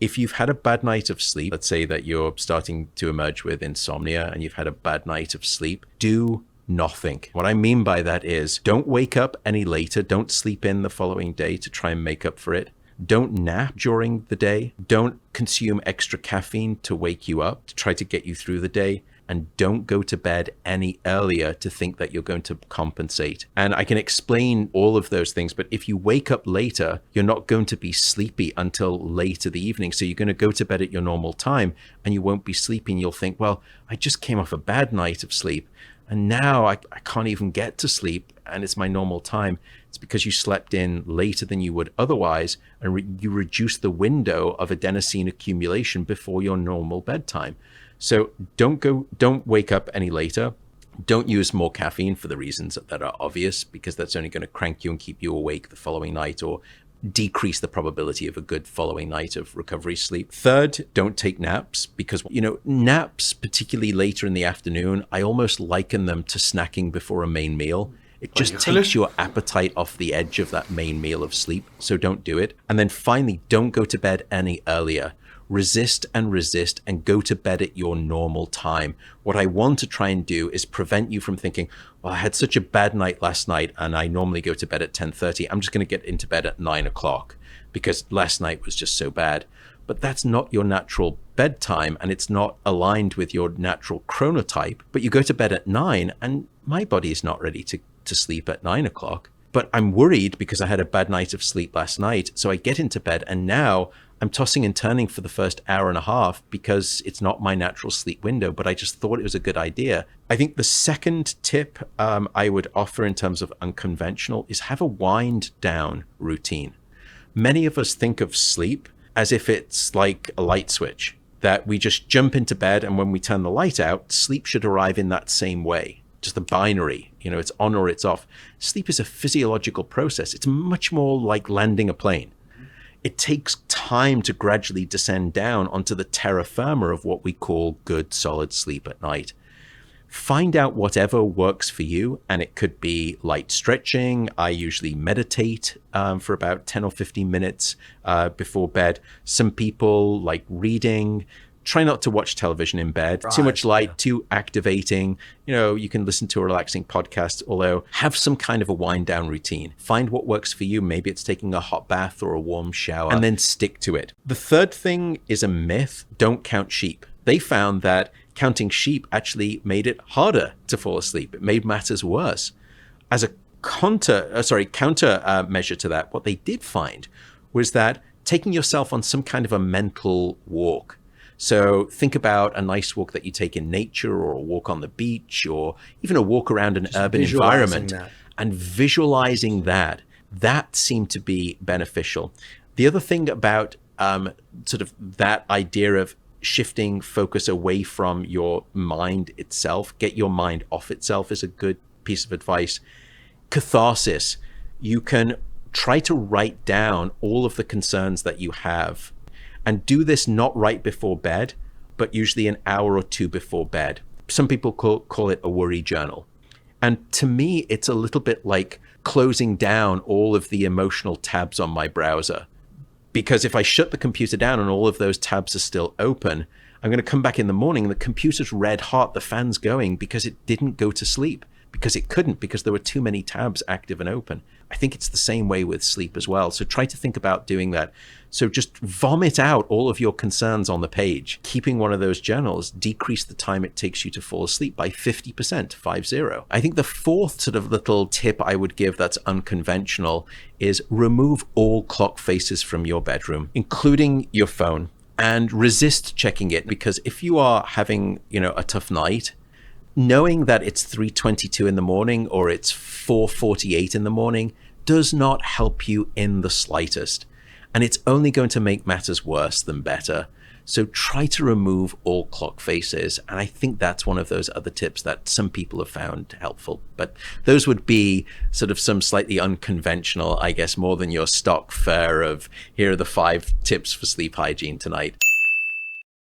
If you've had a bad night of sleep, let's say that you're starting to emerge with insomnia and you've had a bad night of sleep, do nothing. What I mean by that is don't wake up any later. Don't sleep in the following day to try and make up for it. Don't nap during the day. Don't consume extra caffeine to wake you up, to try to get you through the day. And don't go to bed any earlier to think that you're going to compensate. And I can explain all of those things, but if you wake up later, you're not going to be sleepy until later the evening. So you're going to go to bed at your normal time and you won't be sleepy. And you'll think, well, I just came off a bad night of sleep and now I can't even get to sleep and it's my normal time. It's because you slept in later than you would otherwise and you reduce the window of adenosine accumulation before your normal bedtime. So don't wake up any later. Don't use more caffeine for the reasons that are obvious, because that's only going to crank you and keep you awake the following night or decrease the probability of a good following night of recovery sleep. Third, don't take naps, because, naps, particularly later in the afternoon, I almost liken them to snacking before a main meal. It just takes your appetite off the edge of that main meal of sleep. So don't do it. And then finally, don't go to bed any earlier. Resist and go to bed at your normal time. What I want to try and do is prevent you from thinking, well, I had such a bad night last night and I normally go to bed at 10:30. I'm just going to get into bed at 9 o'clock because last night was just so bad. But that's not your natural bedtime and it's not aligned with your natural chronotype. But you go to bed at 9 and my body is not ready to sleep at 9 o'clock. But I'm worried because I had a bad night of sleep last night. So I get into bed and now I'm tossing and turning for the first hour and a half because it's not my natural sleep window, but I just thought it was a good idea. I think the second tip I would offer in terms of unconventional is have a wind down routine. Many of us think of sleep as if it's like a light switch, that we just jump into bed and when we turn the light out, sleep should arrive in that same way. Just a binary, it's on or it's off. Sleep is a physiological process. It's much more like landing a plane. It takes time to gradually descend down onto the terra firma of what we call good, solid sleep at night. Find out whatever works for you, and it could be light stretching. I usually meditate for about 10 or 15 minutes before bed. Some people like reading. Try not to watch television in bed. Too much light, too activating. You can listen to a relaxing podcast, although have some kind of a wind down routine. Find what works for you. Maybe it's taking a hot bath or a warm shower, and then stick to it. The third thing is a myth. Don't count sheep. They found that counting sheep actually made it harder to fall asleep. It made matters worse. As a counter measure to that, what they did find was that taking yourself on some kind of a mental walk. So think about a nice walk that you take in nature or a walk on the beach or even a walk around an urban environment and visualizing that seemed to be beneficial. The other thing about sort of that idea of shifting focus away from your mind itself, get your mind off itself is a good piece of advice. Catharsis. You can try to write down all of the concerns that you have. And do this not right before bed, but usually an hour or two before bed. Some people call it a worry journal. And to me, it's a little bit like closing down all of the emotional tabs on my browser. Because if I shut the computer down and all of those tabs are still open, I'm going to come back in the morning and the computer's red hot, the fan's going because it didn't go to sleep. Because it couldn't, because there were too many tabs active and open. I think it's the same way with sleep as well. So try to think about doing that. So just vomit out all of your concerns on the page. Keeping one of those journals, decrease the time it takes you to fall asleep by 50%, 50. I think the fourth sort of little tip I would give that's unconventional is remove all clock faces from your bedroom, including your phone, and resist checking it. Because if you are having, a tough night, knowing that it's 3:22 in the morning or it's 4:48 in the morning does not help you in the slightest. And it's only going to make matters worse than better. So try to remove all clock faces. And I think that's one of those other tips that some people have found helpful. But those would be sort of some slightly unconventional, I guess, more than your stock fare of here are the 5 tips for sleep hygiene tonight.